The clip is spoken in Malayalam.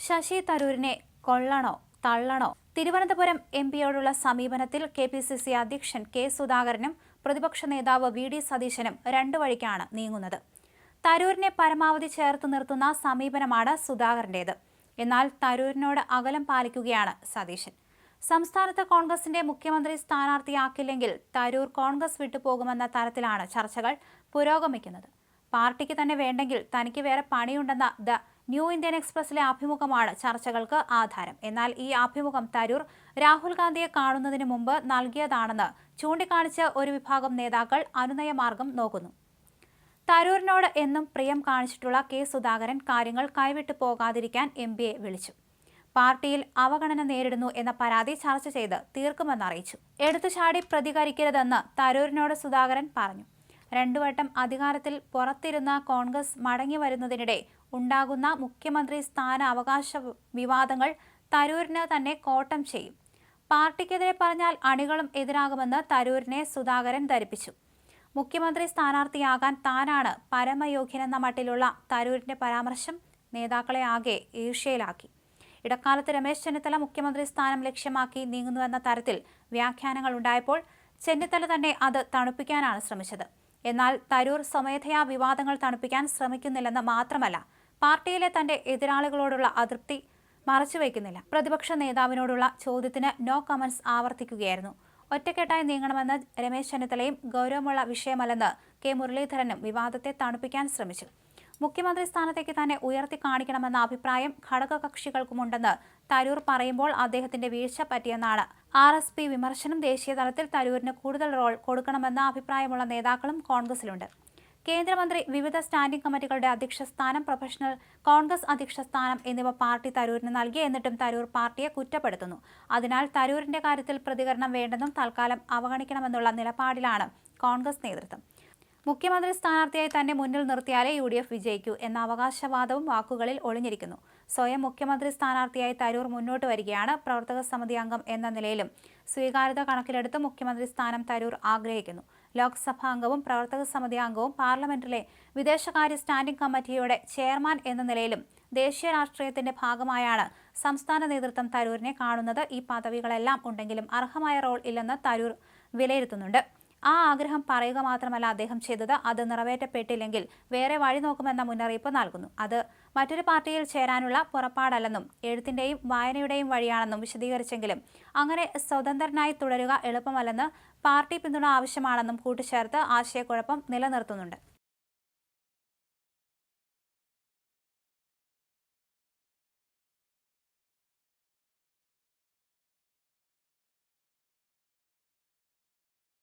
ശശി തരൂരിനെ കൊള്ളണോ തള്ളണോ? തിരുവനന്തപുരം എംപിയോടുള്ള സമീപനത്തിൽ കെപിസിസി അധ്യക്ഷൻ കെ സുധാകരനും പ്രതിപക്ഷ നേതാവ് വി ഡി സതീശനും രണ്ടു വഴിക്കാണ് നീങ്ങുന്നത്. തരൂരിനെ പരമാവധി ചേർത്ത് നിർത്തുന്ന സമീപനമാണ് സുധാകരന്റേത്. എന്നാൽ തരൂരിനോട് അകലം പാലിക്കുകയാണ് സതീശൻ. സംസ്ഥാനത്ത് കോൺഗ്രസിന്റെ മുഖ്യമന്ത്രി സ്ഥാനാർത്ഥിയാക്കില്ലെങ്കിൽ തരൂർ കോൺഗ്രസ് വിട്ടുപോകുമെന്ന തരത്തിലാണ് ചർച്ചകൾ പുരോഗമിക്കുന്നത്. പാർട്ടിക്ക് തന്നെ വേണ്ടെങ്കിൽ തനിക്ക് വേറെ പണിയുണ്ടെന്ന ദ ന്യൂ ഇന്ത്യൻ എക്സ്പ്രസിലെ അഭിമുഖമാണ് ചർച്ചകൾക്ക് ആധാരം. എന്നാൽ ഈ അഭിമുഖം തരൂർ രാഹുൽ ഗാന്ധിയെ കാണുന്നതിന് മുമ്പ് നൽകിയതാണെന്ന് ചൂണ്ടിക്കാണിച്ച് ഒരു വിഭാഗം നേതാക്കൾ അനുനയമാർഗം നോക്കുന്നു. തരൂരിനോട് എന്നും പ്രിയം കാണിച്ചിട്ടുള്ള കെ സുധാകരൻ കാര്യങ്ങൾ കൈവിട്ടു പോകാതിരിക്കാൻ എംപിയെ വിളിച്ചു. പാർട്ടിയിൽ അവഗണന നേരിടുന്നു എന്ന പരാതി ചർച്ച ചെയ്ത് തീർക്കുമെന്നറിയിച്ചു. എടുത്തുചാടി പ്രതികരിക്കരുതെന്ന് തരൂരിനോട് സുധാകരൻ പറഞ്ഞു. രണ്ടുവട്ടം അധികാരത്തിൽ പുറത്തിരുന്ന കോൺഗ്രസ് മടങ്ങി വരുന്നതിനിടെ ഉണ്ടാകുന്ന മുഖ്യമന്ത്രി സ്ഥാന അവകാശ വിവാദങ്ങൾ തരൂരിന് തന്നെ കോട്ടം ചെയ്യും. പാർട്ടിക്കെതിരെ പറഞ്ഞാൽ അണികളും എതിരാകുമെന്ന് തരൂരിനെ സുധാകരൻ ധരിപ്പിച്ചു. മുഖ്യമന്ത്രി സ്ഥാനാർത്ഥിയാകാൻ താനാണ് പരമയോഗ്യനെന്ന മട്ടിലുള്ള തരൂരിന്റെ പരാമർശം നേതാക്കളെ ആകെ ഈർഷ്യയിലാക്കി. ഇടക്കാലത്ത് രമേശ് ചെന്നിത്തല മുഖ്യമന്ത്രി സ്ഥാനം ലക്ഷ്യമാക്കി നീങ്ങുന്നുവെന്ന തരത്തിൽ വ്യാഖ്യാനങ്ങൾ ഉണ്ടായപ്പോൾ ചെന്നിത്തല തന്നെ അത് തണുപ്പിക്കാനാണ് ശ്രമിച്ചത്. എന്നാൽ തരൂർ സ്വമേധയാ വിവാദങ്ങൾ തണുപ്പിക്കാൻ ശ്രമിക്കുന്നില്ലെന്ന് മാത്രമല്ല, പാർട്ടിയിലെ തന്റെ എതിരാളികളോടുള്ള അതൃപ്തി മറച്ചുവെക്കുന്നില്ല. പ്രതിപക്ഷ നേതാവിനോടുള്ള ചോദ്യത്തിന് നോ കമന്റ്സ് ആവർത്തിക്കുകയായിരുന്നു. ഒറ്റക്കെട്ടായി നീങ്ങണമെന്ന് രമേശ് ചെന്നിത്തലയും ഗൗരവമുള്ള വിഷയമല്ലെന്ന് കെ മുരളീധരനും വിവാദത്തെ തണുപ്പിക്കാൻ ശ്രമിച്ചു. മുഖ്യമന്ത്രി സ്ഥാനത്തേക്ക് തന്നെ ഉയർത്തി കാണിക്കണമെന്ന അഭിപ്രായം ഘടകകക്ഷികൾക്കുമുണ്ടെന്ന് തരൂർ പറയുമ്പോൾ അദ്ദേഹത്തിന്റെ വീഴ്ച പറ്റിയെന്നാണ് RSP വിമർശനം. ദേശീയ തലത്തിൽ തരൂരിന് കൂടുതൽ റോൾ കൊടുക്കണമെന്ന അഭിപ്രായമുള്ള നേതാക്കളും കോൺഗ്രസിലുണ്ട്. കേന്ദ്രമന്ത്രി, വിവിധ സ്റ്റാൻഡിംഗ് കമ്മിറ്റികളുടെ അധ്യക്ഷ സ്ഥാനം, പ്രൊഫഷണൽ കോൺഗ്രസ് അധ്യക്ഷ സ്ഥാനം എന്നിവ പാർട്ടി തരൂരിന് നൽകി. എന്നിട്ടും തരൂർ പാർട്ടിയെ കുറ്റപ്പെടുത്തുന്നു. അതിനാൽ തരൂരിന്റെ കാര്യത്തിൽ പ്രതികരണം വേണ്ടെന്നും തൽക്കാലം അവഗണിക്കണമെന്നുള്ള നിലപാടിലാണ് കോൺഗ്രസ് നേതൃത്വം. മുഖ്യമന്ത്രി സ്ഥാനാർത്ഥിയായി തന്നെ മുന്നിൽ നിർത്തിയാലേ UDF വിജയിക്കൂ എന്ന അവകാശവാദവും വാക്കുകളിൽ ഒളിഞ്ഞിരിക്കുന്നു. സ്വയം മുഖ്യമന്ത്രി സ്ഥാനാർത്ഥിയായി തരൂർ മുന്നോട്ട് വരികയാണ്. പ്രവർത്തക സമിതി അംഗം എന്ന നിലയിലും സ്വീകാര്യത കണക്കിലെടുത്ത് മുഖ്യമന്ത്രി സ്ഥാനം തരൂർ ആഗ്രഹിക്കുന്നു. ലോക്സഭാ അംഗവും പ്രവർത്തക സമിതി അംഗവും പാർലമെന്റിലെ വിദേശകാര്യ സ്റ്റാൻഡിംഗ് കമ്മിറ്റിയുടെ ചെയർമാൻ എന്ന നിലയിലും ദേശീയ രാഷ്ട്രീയത്തിന്റെ ഭാഗമായാണ് സംസ്ഥാന നേതൃത്വം തരൂരിനെ കാണുന്നത്. ഈ പദവികളെല്ലാം ഉണ്ടെങ്കിലും അർഹമായ റോൾ ഇല്ലെന്ന് തരൂർ വിലയിരുത്തുന്നുണ്ട്. ആ ആഗ്രഹം പറയുക മാത്രമല്ല അദ്ദേഹം ചെയ്തത്. അത് നിറവേറ്റപ്പെട്ടില്ലെങ്കിൽ വേറെ വഴി നോക്കുമെന്ന മുന്നറിയിപ്പ് നൽകുന്നു. അത് മറ്റൊരു പാർട്ടിയിൽ ചേരാനുള്ള പുറപ്പാടല്ലെന്നും എഴുത്തിന്റെയും വായനയുടെയും വഴിയാണെന്നും വിശദീകരിച്ചെങ്കിലും അങ്ങനെ സ്വതന്ത്രനായി തുടരുക എളുപ്പമല്ലെന്ന് പാർട്ടി പിന്തുണ ആവശ്യമാണെന്നും കൂട്ടിച്ചേർത്ത് ആശയക്കുഴപ്പം നിലനിർത്തുന്നുണ്ട്.